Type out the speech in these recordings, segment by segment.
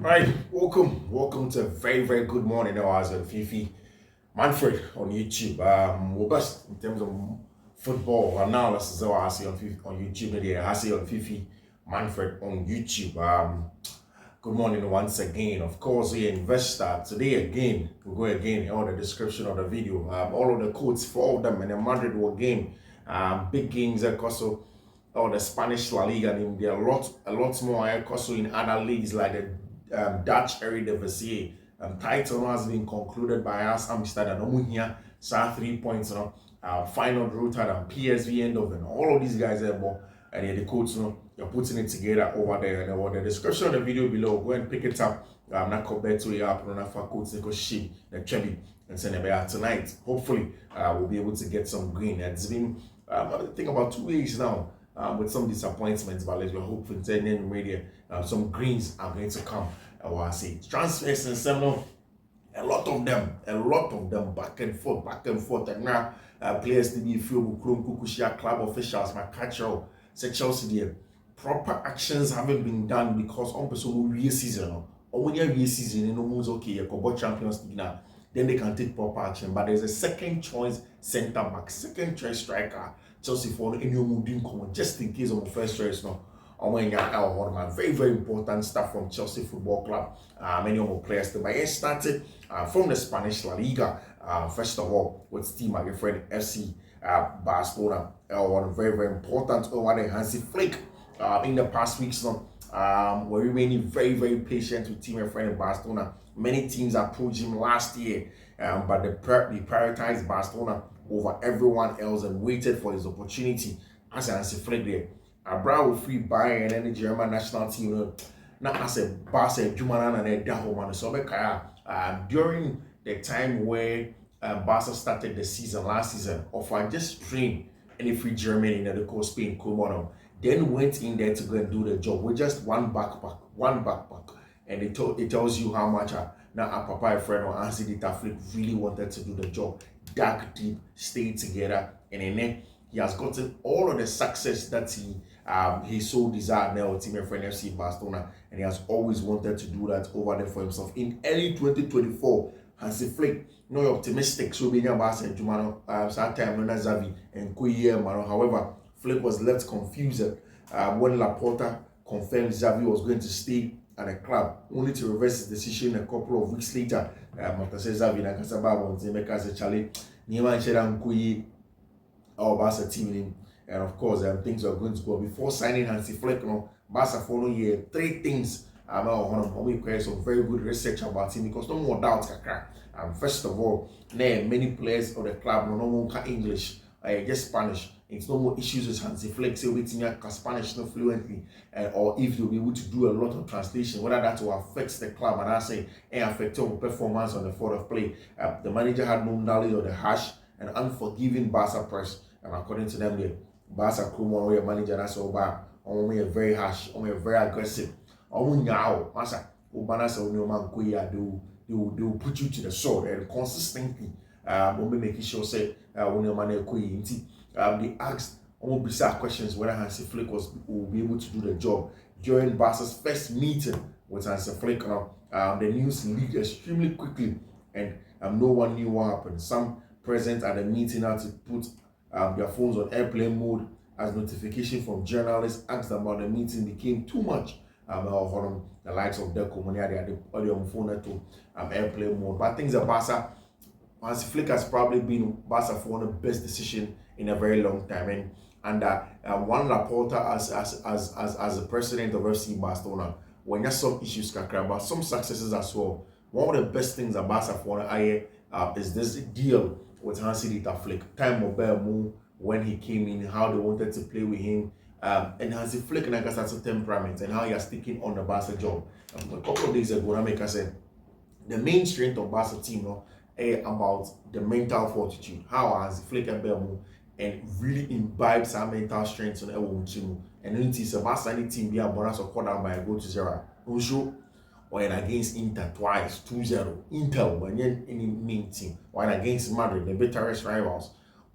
Right, welcome to a very good morning. Now, as Fiifi-Manfred on YouTube. We're best in terms of football analysis. I see on YouTube. I see on Fiifi-Manfred on YouTube. Good morning once again. Of course, the investor today again. We'll go again on the description of the video. All of the codes for all of them, and the Madrid war game. Big games, also. Or the Spanish La Liga, and there are a lot more also in other leagues like the Dutch Eredivisie. Title has been concluded by us. Amsterdam, no here, 3 points, final route and PSV end of and all of these guys there, and the coach, you're putting it together over there. And over the description of the video below, go and pick it up. I'm not compared to your app, not for coach, because she, the Chevy, and send it back tonight. Hopefully, we'll be able to get some green. It's been, I think, about 2 weeks now. With some disappointments, but we're hoping that media some greens are going to come. I say transfers and some, a lot of them back and forth, and now players to be filled with Kukushia club officials, my catcher, Chelsea there. Proper actions haven't been done because on person real season, or when you real season, you know, okay, you can Champions League now, then they can take proper action. But there's a second choice centre back, second choice striker. Chelsea for any moving just in case of my first choice now. Very important stuff from Chelsea Football Club. Many of my players to buy started from the Spanish La Liga. First of all, with team my friend FC Barcelona. One very important over the Hansi Flick. In the past weeks now, we're remaining very patient with team my friend Barcelona. Many teams approached him last year, but they prioritized Barcelona over everyone else and waited for his opportunity as an Hansi Flick there. Abraham free Bayern and then the German national team, not as a Barca Jumanan and a Dahoman. So during the time where Barca started the season last season, offered just train any free Germany in the coast Spain, Comono, then went in there to go and do the job with just one backpack, and it tells you how much now Papa friend or Hansi Flick really wanted to do the job. Dark deep, stay together, and then he has gotten all of the success that he so desired now with team friend FC Barcelona, and he has always wanted to do that over there for himself. In early 2024, Hansi Flick, no optimistic, so being Barca and Jumano, sometime no Xavi and Kuye Mano. However, Flick was left confused when Laporta confirmed Xavi was going to stay at the club, only to reverse his decision a couple of weeks later. After Xavi and Casababa and Zemeka said, Charlie, Nima Cheran Kuyi, our Barca team, and of course, things are going to go. Before signing Hansi Flick, Barca following year, 3 things. We require some very good research about him because no more doubts. First of all, many players of the club no more English, just Spanish. It's no more issues with Hansi Flick, say waiting Spanish no fluently, or if you'll be able to do a lot of translation, whether that will affect the club and I say affect your performance on the field of play. The manager had no knowledge of the harsh and unforgiving Barca press, and according to them, the Barca crew manager that's all bad, only very harsh, only very aggressive, only now, Masa, Ubana say no man they will put you to the sword and consistently, making sure say when your man they asked almost bizarre questions whether Hansi Flick will be able to do the job during Barca's first meeting with Hansi Flick. The news leaked extremely quickly, and no one knew what happened. Some present at the meeting had to put their phones on airplane mode as notification from journalists asked about the meeting became too much. The likes of Deco Money had the audio phone to airplane mode. But things are Barca. Hansi Flick has probably been Barca for one of the best decisions in a very long time, and one Laporta as the president of FC Barcelona, when there's some issues, but some successes as well. One of the best things about Barca for is this deal with Hansi Flick. Time of move when he came in, how they wanted to play with him, and Hansi Flick and I guess that's a temperament and how he has taken on the Barca job. A couple of days ago, I said the main strength of Barca team, about the mental fortitude, how Hansi Flick and really imbibes our mental strength on everyone team. And then it's a Barca team be a bonus of quarter by a goal to 0. Also, when against Inter twice, 2-0. Inter when you're in the main team. When against Madrid, the bitterest rivals.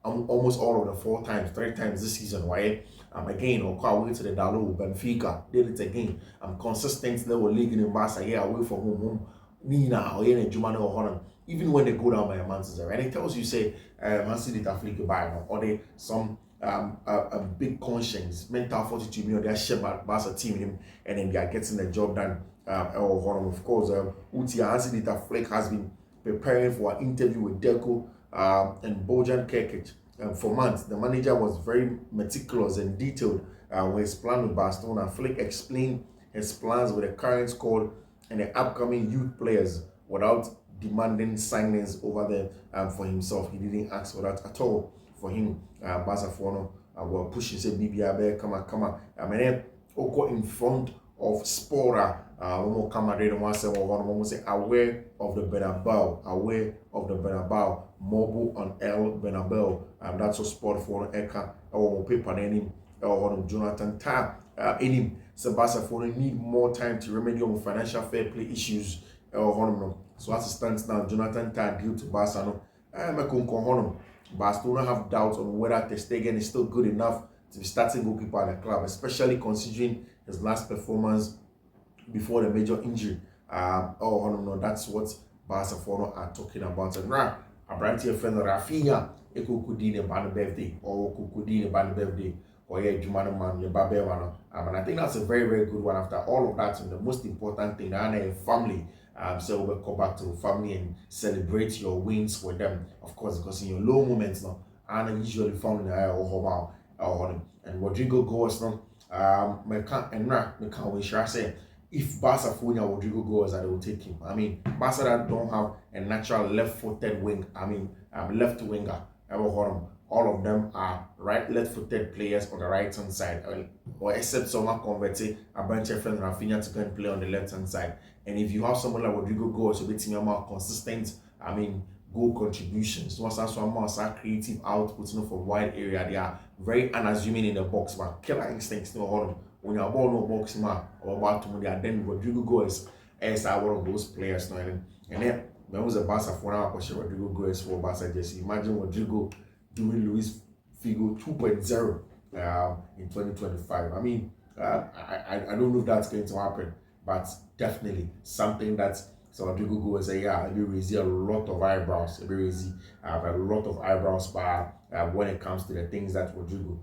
almost all of the 3 times this season. Why? Again, or call away to the Dalo, Benfica, did it again. Consistent level league in Barca, yeah, away from home. Nina, or yeah, Jumano or Holland. Even when they go down by a Manchester, and it tells you, say, Hansi did a flick by, or they some a big conscience, mental fortitude, they are shared by Barca team in him, and then they are getting the job done. Of course, Uti Hansi did a flick has been preparing for an interview with Deco and Bojan Kerkic. For months, the manager was very meticulous and detailed with his plan with Barcelona. Flick explained his plans with the current squad and the upcoming youth players without demanding signings over there for himself. He didn't ask for that at all for him. Barcelona were pushing, say, BBA, come on. I mean, Oko in front of Spora. Madrid say aware of the Bernabeu, mobile on El Bernabeu, and that's a sport for Eka or paper name or Jonathan Ta in him. Barcelona need more time to remedy on financial fair play issues. So as it stands now, Jonathan Ta due to Barcelona. Barcelona have doubts on whether Ter Stegen is still good enough to be starting goalkeeper at the club, especially considering his last performance before the major injury. That's what Barcelona are talking about. And now, a brand new friend Rafinha, Ekukudine Ban birthday, or Kukudine Ban birthday, or yeah, Jumano Man, Babe One. And I think that's a very, very good one. After all of that, and the most important thing, and family. So we'll come back to family and celebrate your wins with them, of course, because in your low moments now, and usually found in the eye or and Rodrigo goes now. We shall say, if Barca Rodrigo goes, that they will take him. I mean, Barca don't have a natural left-footed wing. Left winger. All of them are left-footed players on the right-hand side, or except someone converting a bunch of friends Rafinha to go and play on the left-hand side. And if you have someone like Rodrigo goes, you'll be more consistent. Goal contributions. Once more creative outputs from wide area. They are very unassuming in the box, but killer instincts when you're ball no box man or about to then Rodrigo goes as one of those players now. And then when was a Barca for now, Rodrigo goes for Barca. Just imagine Rodrigo doing Luis Figo 2.0 in 2025. I mean, I don't know if that's going to happen, but definitely something that's so Rodrigo goes say, yeah, we raise a lot of eyebrows. We raise a lot of eyebrows when it comes to the things that Rodrigo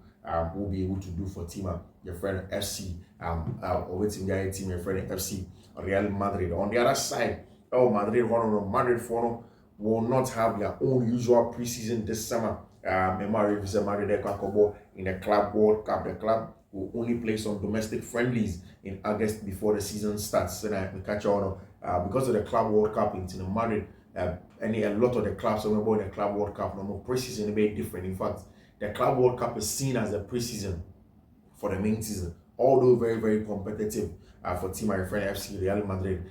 will be able to do for team, your friend FC, over team your friend FC Real Madrid. On the other side, Madrid will not have their own usual preseason this summer. Madrid in the Club World Cup. The club will only play some domestic friendlies in August before the season starts. So we catch on because of the Club World Cup in Madrid. A lot of the clubs in the Club World Cup, no more preseason very different. In fact, the Club World Cup is seen as a preseason for the main season, although very, very competitive for team my friend FC Real Madrid.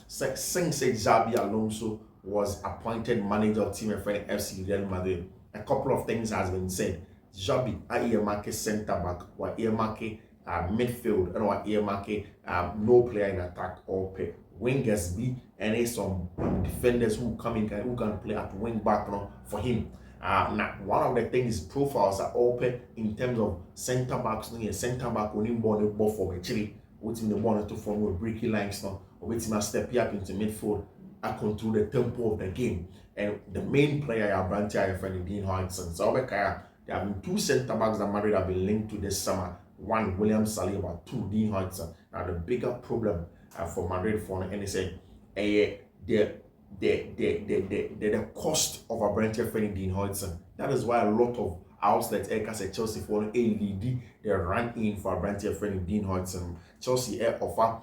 Since Xabi Alonso was appointed manager of team my friend FC Real Madrid, a couple of things has been said. Xabi earmark centre back or earmark midfield and or earmark no player in attack or pay wingers be and some defenders who come in who can play at wing back for him. Now one of the things profiles are open in terms of centre backs. Centre back only born a ball for actually waiting the ball to form with breaking lines now or waiting to step up into midfield and control the tempo of the game. And the main player are Brantia and Dean Hodgson. So there have been two centre backs that Madrid have been linked to this summer. One, William Saliba, two, Dean Hodgson. Now the bigger problem for Madrid for NSA, the cost of a Brantia friend Dean Hodgson. That is why a lot of outlets, like Chelsea for ADD, they ran in for a Brantia friend Dean Hodgson. Chelsea offer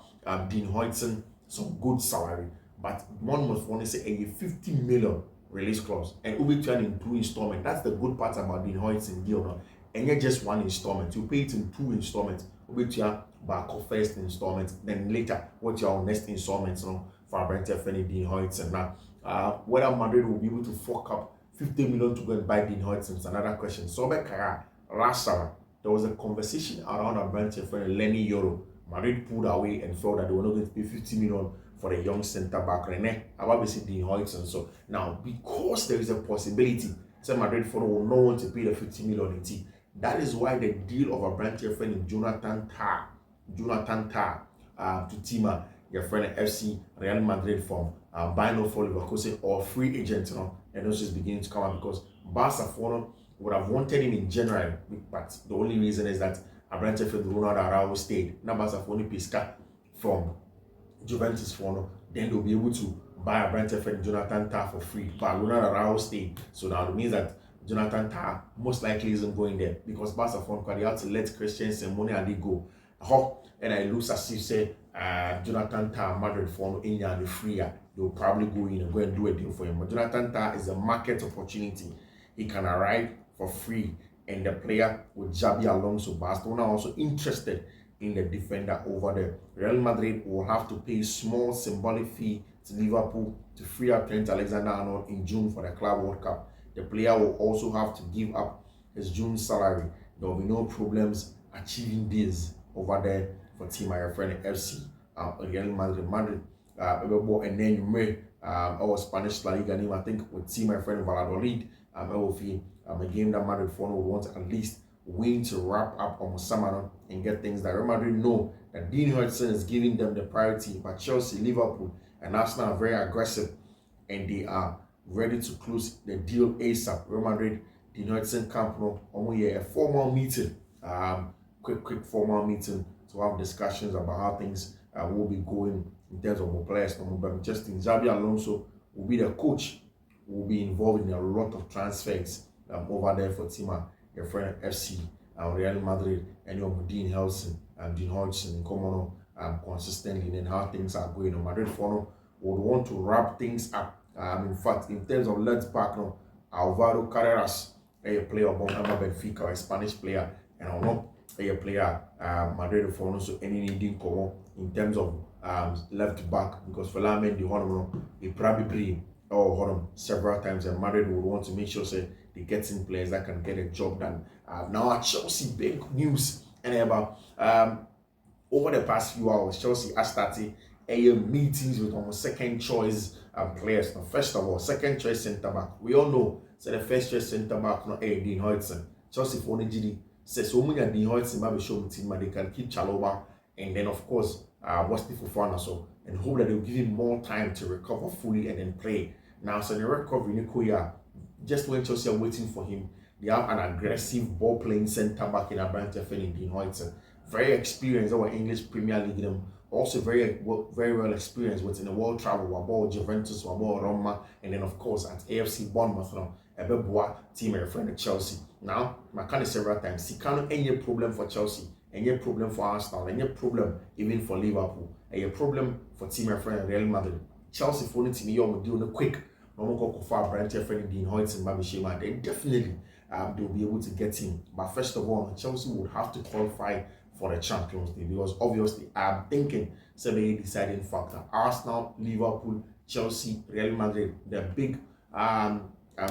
Dean Hodgson some good salary, but one must want to say a 50 million release clause and will be turned in 2 installments. That's the good part about Dean Hodgson deal now. And not just 1 installment. You pay it in 2 installments. Which you are back of first installment, then later what your next installments for Brantia friend Dean Hodgson. Now, whether Madrid will be able to fork up 50 million to go and buy Dean Hodgson is another question. So last summer there was a conversation around a Brantia friend Lenny Euro. Madrid pulled away and felt that they were not going to pay 50 million for the young centre back René. About basically Dean Hodgson. So now because there is a possibility Say Madrid for will not want to pay the 50 million in T. That is why the deal of a brand your friend Jonathan Tah to Tima, your friend FC Real Madrid from buying off for Leverkusen or free agent, and those just beginning to come out because Barcelona would have wanted him in January, but the only reason is that a brand your friend Ronaldo Araujo stayed. Now Barcelona Pisca from Juventus for then they'll be able to buy a brand your friend Jonathan Tah for free, but Ronaldo Araujo stayed. So now it means that Jonathan Tah most likely isn't going there because Barcelona they have to let Christensen, Money and they go. And I lose as if say Jonathan Tah Madrid for in and free, they'll probably go in and go and do a deal for him. But Jonathan Tah is a market opportunity. He can arrive for free, and the player with Xabi Alonso. Barcelona also interested in the defender over there. Real Madrid will have to pay a small symbolic fee to Liverpool to free up Trent Alexander-Arnold in June for the Club World Cup. The player will also have to give up his June salary. There will be no problems achieving this over there for team my friend FC Real Madrid. And then you may our Spanish La Liga name, I think with team my friend Valladolid. A game that Madrid would want to at least win to wrap up on summer and get things that Real Madrid know that Dean Hudson is giving them the priority, but Chelsea, Liverpool, and Arsenal are very aggressive and they are ready to close the deal ASAP. Real Madrid, Dean Hudson camp a formal meeting, quick formal meeting to have discussions about how things will be going in terms of more players. But Justin Xabi Alonso will be the coach, will be involved in a lot of transfers over there for Tima, your friend FC, Real Madrid, and your Dean Hudson and Dean Hodgson come on consistently and how things are going. Madrid for would want to wrap things up. In fact, in terms of left back, Alvaro Carreras, a player of Benfica, a Spanish player, and I know a player Madrid for so any needing come in terms of left back because for Lamen the one he probably several times and Madrid would want to make sure say they get in players that can get a job done. Now at Chelsea, big news and about over the past few hours, Chelsea has started meetings with almost second choice players. Now, first of all, second choice centre back. We all know so the first choice centre back Dean Hudson. Chelsea for the GD says so many Dean Hudson maybe show team they can keep Chalobah and then of course Wesley Fofana so and hope that they'll give him more time to recover fully and then play. Now so the recovery Nicoya, just when Chelsea are waiting for him, they have an aggressive ball playing centre back in Abrante Fenny Dean Hudson. Very experienced our English Premier League them. Also very well experienced within the world travel, about Juventus, about Roma, and then of course at AFC Bournemouth, Ebeboa team and friend of Chelsea. Now, I can't several times, he can't any problem for Chelsea, any problem for Arsenal, any problem even for Liverpool, any problem for team and friend Real Madrid. Chelsea for the team you will do quick. No more for Brent friend Dean Hudson, Babishema, then definitely they'll be able to get him. But first of all, Chelsea would have to qualify for the Champions League because obviously I'm thinking it's a very deciding factor. Arsenal, Liverpool, Chelsea, Real Madrid, the big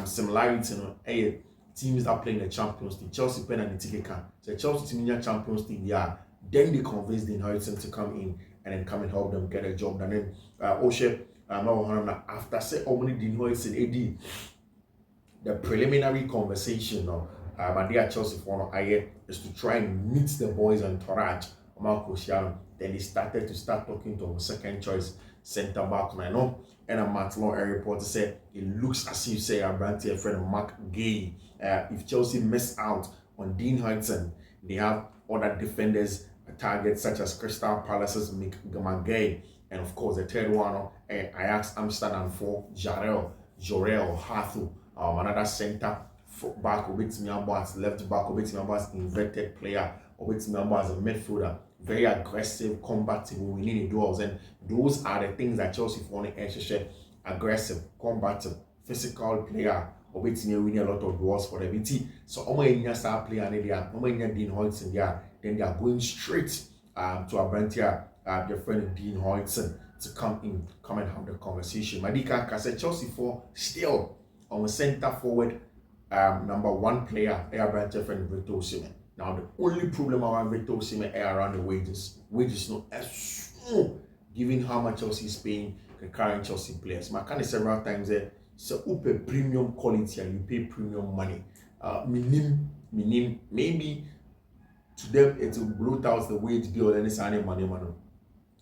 similarities in teams that play in the Champions League. Chelsea pen and the ticket can. So Chelsea team in the Champions League, yeah. Then they convince Dean Hudson to come in and then come and help them get a job done. And then after say how many Dean Hudson AD the preliminary conversation my dear Chelsea for is to try and meet the boys and entourage Marco Cristiano. Then they started talking to a second choice centre back. And I know and a Matt Law report said it looks as if say a brand friend Mark Gay. If Chelsea miss out on Dean Hudson, they have other defenders targets such as Crystal Palace's Mick Gamagay, and of course the third one Ajax Amsterdam for Jorel Hathu, another centre back as left back as inverted player as a midfielder, very aggressive, combative, winning the duels, and those are the things that Chelsea for the aggressive, combative, physical player winning a lot of duels for the BT. So star player and Dean Hudson there, then they are going straight to Abrantia, their friend Dean Hudson to come and have the conversation. Madika said Chelsea for still on the centre forward number one player, Abrantia friend Victor Osimhen. Now the only problem around Victor Osimhen is around the wages. Wages not as given how much Chelsea is paying the current Chelsea players. I can't several times there. So you pay premium quality and you pay premium money. Maybe to them it will bloat out the wage bill and it's any money.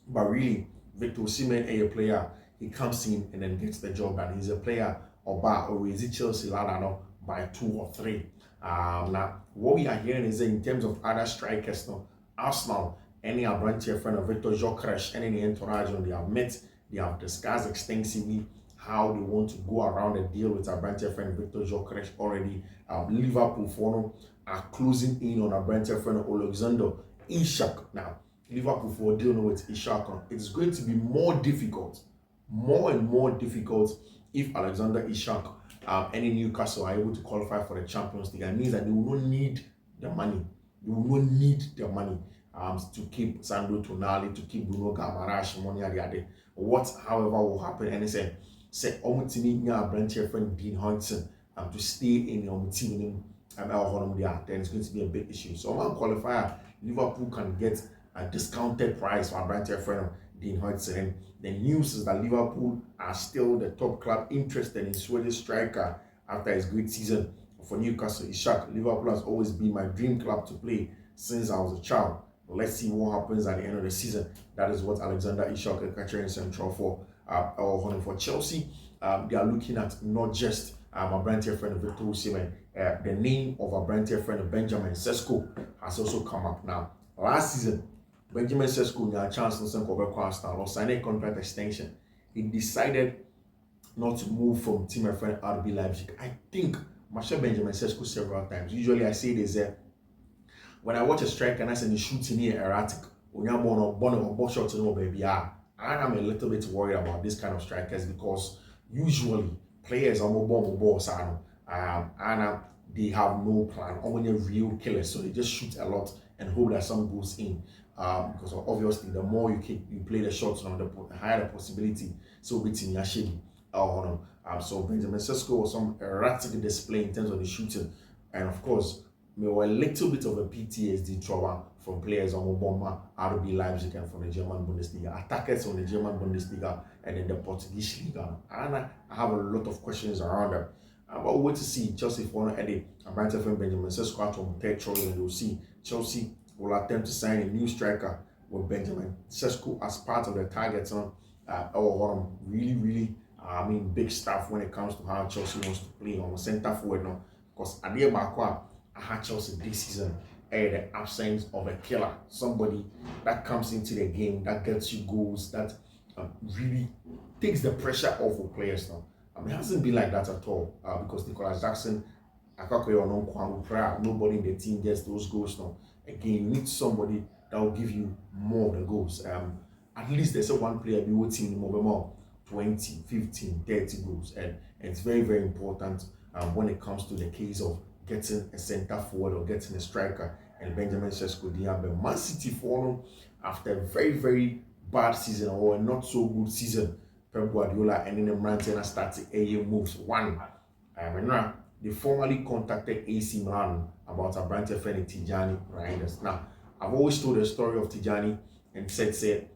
But really, Victor Osimhen is a player. He comes in and then gets the job done. He's a player or is it Chelsea ladder by 2 or 3. Now what we are hearing is that in terms of other strikers now, Arsenal, any Abrantier friend of Victor Gyökeres, any entourage, they have met, they have discussed extensively how they want to go around a deal with Abrantier friend Victor Gyökeres already. Liverpool for are closing in on Abrantier friend Alexander Isak. Now Liverpool for dealing with Isak, it's going to be more and more difficult if Alexander Isak any Newcastle are able to qualify for the Champions League. It means that they will not need the money. They will not need the money to keep Sandro Tonali, to keep Bruno Guimaraes, money at the other. What, however, will happen, and say Omutini Abrantier friend Dean Hodgson to stay in the team then it's going to be a big issue. So one qualifier, Liverpool can get a discounted price for Abrantier friend Dean Hodgson. The news is that Liverpool are still the top club interested in Swedish striker after his great season for Newcastle. Isak, Liverpool has always been my dream club to play since I was a child. Let's see what happens at the end of the season. That is what Alexander Isak is catching central for Chelsea. They are looking at not just Abrantier friend of Victor Osimhen. The name of Abrantier friend of Benjamin Sesko has also come up now. Last season, Benjamin Sesko had a chance to sign a contract extension. He decided not to move from team friend RB Leipzig. I think Marshall Benjamin Sesko several times. Usually I say this when I watch a striker and I say the shooting here erratic, when I'm on shots baby, I'm a little bit worried about this kind of strikers because usually players are more and they have no plan. Only real killers, so they just shoot a lot and hope that some goes in. Because obviously the more you play the shots, the higher the possibility. So between Yashidi so Benjamin Sesko was some erratic display in terms of the shooting, and of course we were a little bit of a PTSD trauma from players on Obama, RB Leipzig, and from the German Bundesliga, attackers on the German Bundesliga and in the Portuguese Liga. And I have a lot of questions around them. But we'll wait to see Chelsea for Eddie and Brighton friend Benjamin Sesko out on third choice, and we'll see Chelsea will attempt to sign a new striker with Benjamin Sesko as part of the targets on really big stuff when it comes to how Chelsea wants to play on the centre forward now. Because at the end I had Chelsea this season the absence of a killer, somebody that comes into the game, that gets you goals, that really takes the pressure off of players now. It hasn't been like that at all because Nicolas Jackson, nobody in the team gets those goals now. Again, you need somebody that will give you more of the goals. At least there's one player be team more 20, 15, 30 goals, and it's very, very important when it comes to the case of getting a centre forward or getting a striker. And Benjamin Sesko Diabe, Man City for after a very, very bad season or a not so good season, Pep Guardiola and then the Manchester started AA moves. One, they formally contacted AC Milan about a branch of Tijani Reinders. Now, I've always told the story of Tijani and said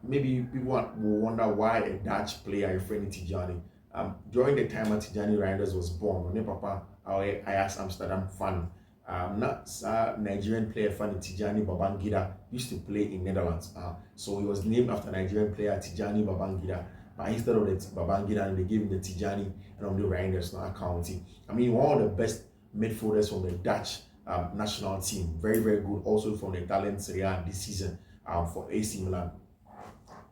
maybe people will wonder why a Dutch player referring to Tijani. During the time that Tijani Reinders was born, my papa, Ajax Amsterdam fan, not Nigerian player fan Tijani Babangida used to play in Netherlands. So he was named after Nigerian player Tijani Babangida. But instead of the Babangida, they gave him the Tijani and on the Reinders now county. I mean, one of the best midfielders from the Dutch national team. Very, very good. Also from the Italian Serie A this season for AC Milan.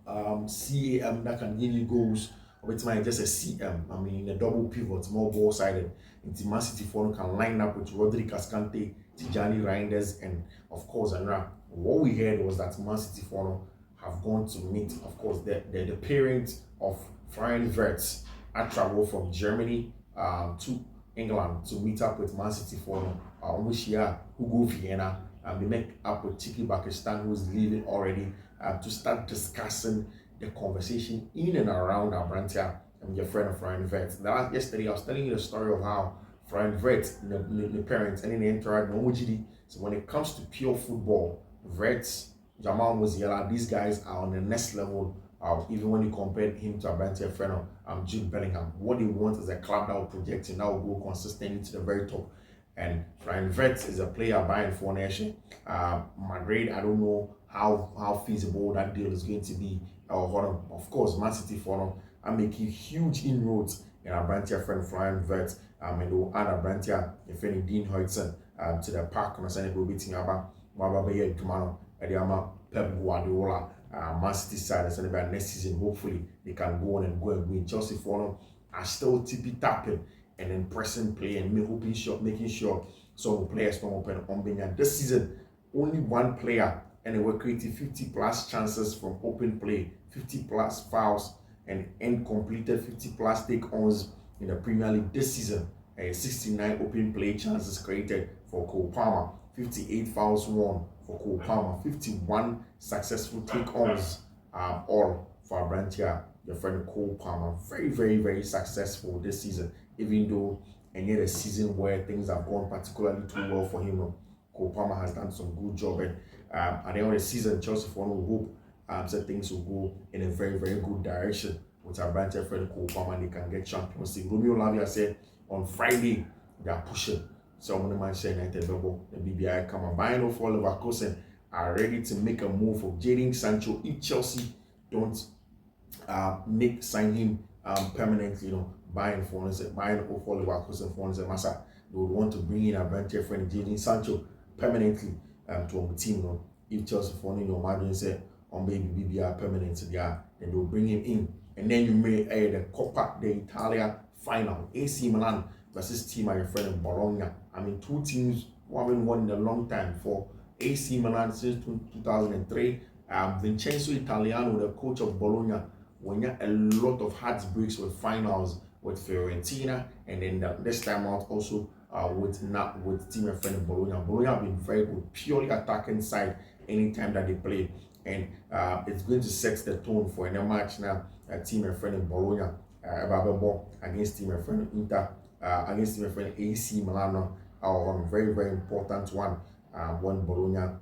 CAM that can give you goals. With my just a CM, I mean a double pivot, more ball sided. Into Man City Forum can line up with Rodri Cascante, Tijani Reinders, and of course Anra. What we heard was that Man City Forum have gone to meet, of course, the parents of Florian Wirtz had traveled from Germany to England to meet up with Man City Forum, which Hugo Vienna, and they met up with Chiki Bakistan, who's leaving already, to start discussing the conversation in and around Abrantia and your friend of Florian Wirtz. Yesterday I was telling you the story of how Florian Wirtz, the parents, and in the entourage, so when it comes to pure football, Wirtz, Jamal Musiala, these guys are on the next level Even when you compare him to Abante Freno, Jude Bellingham, what they want is a club that will project him, that will go consistently to the very top. And Fiifi-Manfred is a player buying for nation. Madrid, I don't know how feasible that deal is going to be. Of course, Man City for them are making huge inroads in Abante Freno Fiifi-Manfred. And they will add Abante, if any, Dean Hodgson to the park. And I said, we'll be thinking about Baba Tomorrow, Ediama Pep Guardiola. Man City side, I said about next season, hopefully they can go on and win. Chelsea for them are still tippy tapping and then pressing play and making sure some players don't open on Benya. This season, only one player and they were creating 50 plus chances from open play, 50 plus fouls, and completed 50 plus take-ons in the Premier League this season. 69 open play chances created for Cole Palmer, 58 fouls won for Cole Palmer, 51 successful take-ons, all for Abrantia, your friend Cole Palmer. Very, very, very successful this season, even though and yet a season where things have gone particularly too well for him. Cole Palmer has done some good job, and at the end of the season, Chelsea for will hope that things will go in a very, very good direction with Abrantia friend Cole Palmer, and they can get Champions League. Romeo Lavia said on Friday they are pushing. Some of the Manchester United double, the BBI come on. Bayern for Leverkusen are ready to make a move for Jadon Sancho if Chelsea don't sign him permanently. Bayern for Leverkusen for Massa. They would want to bring in a branch friend Jadon Sancho permanently to the team. If Chelsea for imagine say on baby BBI permanently there, then they'll bring him in. And then you may the Coppa d'Italia final. AC Milan versus team your friend in Bologna. I mean, two teams who haven't won in a long time. For AC Milan since 2003, Vincenzo Italiano, the coach of Bologna, won a lot of heartbreaks with finals with Fiorentina, and then this time out also with team your friend in Bologna. Bologna have been very good, purely attacking side anytime that they play, and it's going to set the tone for a match now. Team your friend in Bologna against team your friend Inter. Against team friend AC Milan, a very, very important one when Bologna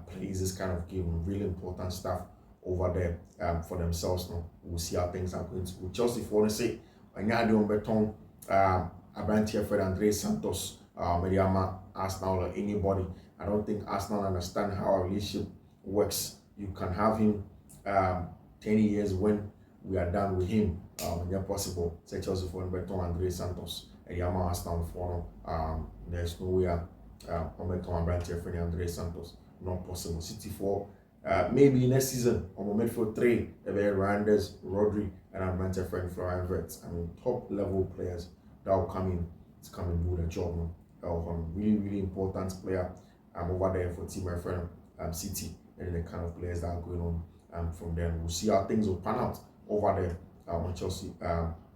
plays this kind of game. Really important stuff over there for themselves. We'll see how things are going to go. Chelsea for the say, Anyadi on Beton, Abrantia Fred Andre Santos, Mediama, Arsenal, or anybody. I don't think Arsenal understand how our relationship works. You can have him 10 years when we are done with him. When possible, say Chelsea for Beton Andre Santos. Yama Arsenal for there's no way on Branch Fred Andre Santos. Not possible. City for maybe next season on midfield 3, Randers, Rodri, and Branch Fred Fiifi-Manfred. I mean, top level players that will come in to come and do the job. Really, really important player over there for team my friend City, and the kind of players that are going on from there. We'll see how things will pan out over there on Chelsea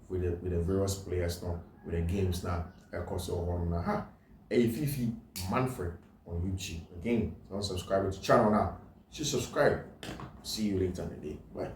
with the various players now. With the games now, Fiifi-Manfred on YouTube. Again, don't subscribe to the channel now. Just subscribe. See you later in the day. Bye.